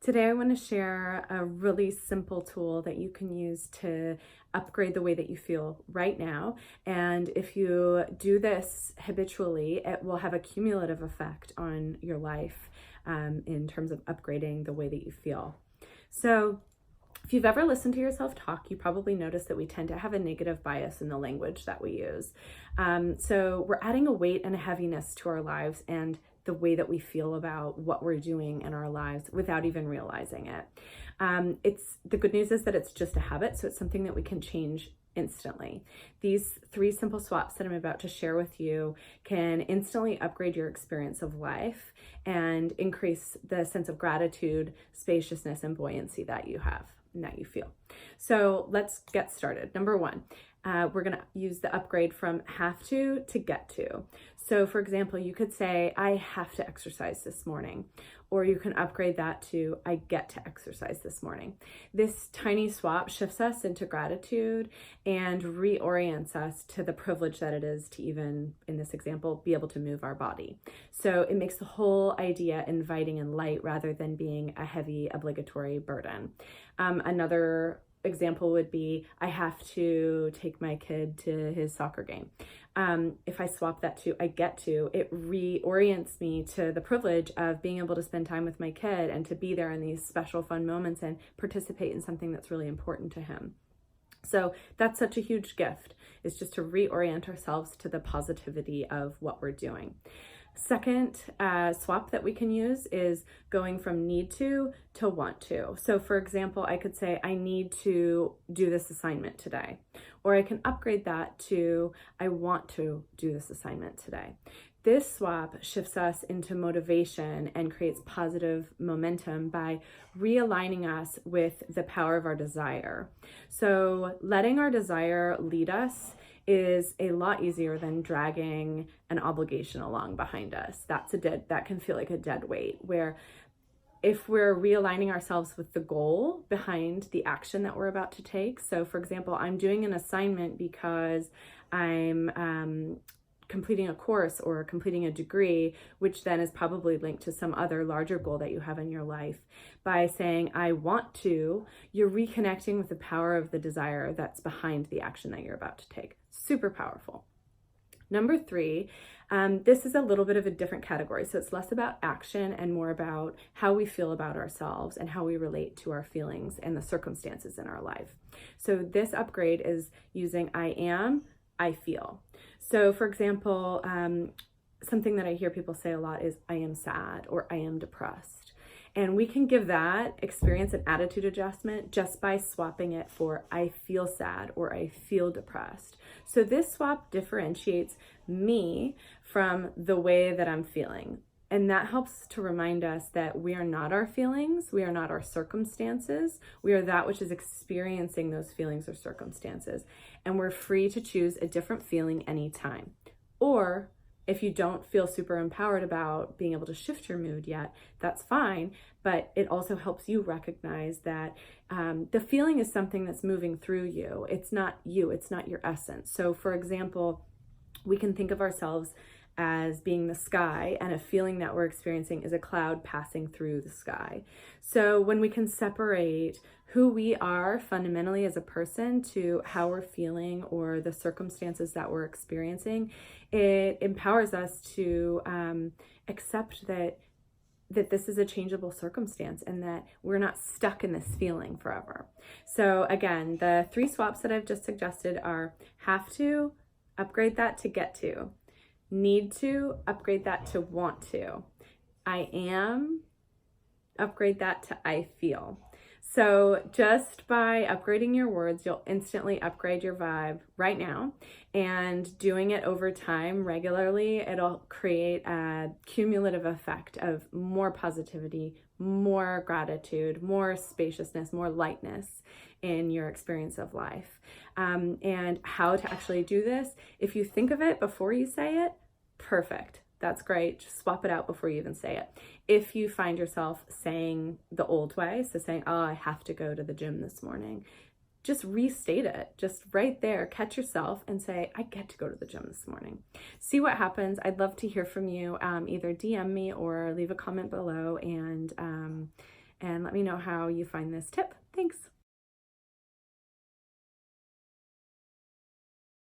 Today, I want to share a really simple tool that you can use to upgrade the way that you feel right now. And if you do this habitually, it will have a cumulative effect on your life in terms of upgrading the way that you feel. So, if you've ever listened to yourself talk, you probably notice that we tend to have a negative bias in the language that we use. So we're adding a weight and a heaviness to our lives and the way that we feel about what we're doing in our lives without even realizing it. The good news is that it's just a habit, so it's something that we can change instantly. These 3 simple swaps that I'm about to share with you can instantly upgrade your experience of life and increase the sense of gratitude, spaciousness, and buoyancy that you have and that you feel. So let's get started. Number 1, we're going to use the upgrade from have to get to. So for example, you could say, I have to exercise this morning, or you can upgrade that to I get to exercise this morning. This tiny swap shifts us into gratitude and reorients us to the privilege that it is to even, in this example, be able to move our body. So it makes the whole idea inviting and light rather than being a heavy obligatory burden. Another example would be, I have to take my kid to his soccer game. If I swap that to I get to, it reorients me to the privilege of being able to spend time with my kid and to be there in these special fun moments and participate in something that's really important to him. So that's such a huge gift, is just to reorient ourselves to the positivity of what we're doing. Second swap that we can use is going from need to want to. So for example, I could say, I need to do this assignment today. Or I can upgrade that to, I want to do this assignment today. This swap shifts us into motivation and creates positive momentum by realigning us with the power of our desire. So letting our desire lead us is a lot easier than dragging an obligation along behind us. That can feel like a dead weight, where if we're realigning ourselves with the goal behind the action that we're about to take. So for example, I'm doing an assignment because I'm completing a course or completing a degree, which then is probably linked to some other larger goal that you have in your life. By saying, I want to, you're reconnecting with the power of the desire that's behind the action that you're about to take. Super powerful. Number 3, this is a little bit of a different category. So it's less about action and more about how we feel about ourselves and how we relate to our feelings and the circumstances in our life. So this upgrade is using I am, I feel. So for example, something that I hear people say a lot is I am sad or I am depressed. And we can give that experience an attitude adjustment just by swapping it for I feel sad or I feel depressed. So this swap differentiates me from the way that I'm feeling. And that helps to remind us that we are not our feelings, we are not our circumstances, we are that which is experiencing those feelings or circumstances. And we're free to choose a different feeling anytime. Or if you don't feel super empowered about being able to shift your mood yet, that's fine. But it also helps you recognize that the feeling is something that's moving through you. It's not you, it's not your essence. So for example, we can think of ourselves as being the sky, and a feeling that we're experiencing is a cloud passing through the sky. So when we can separate who we are fundamentally as a person to how we're feeling or the circumstances that we're experiencing, it empowers us to accept that this is a changeable circumstance and that we're not stuck in this feeling forever. So again, the 3 swaps that I've just suggested are have to, upgrade that to get to. Need to, upgrade that to want to. I am, upgrade that to I feel. So just by upgrading your words, you'll instantly upgrade your vibe right now. And doing it over time regularly, it'll create a cumulative effect of more positivity, more gratitude, more spaciousness, more lightness in your experience of life. And how to actually do this, if you think of it before you say it, perfect. That's great. Just swap it out before you even say it. If you find yourself saying the old way, so saying, oh, I have to go to the gym this morning, just restate it. Just right there, catch yourself and say, I get to go to the gym this morning. See what happens. I'd love to hear from you. Either DM me or leave a comment below, and and let me know how you find this tip. Thanks.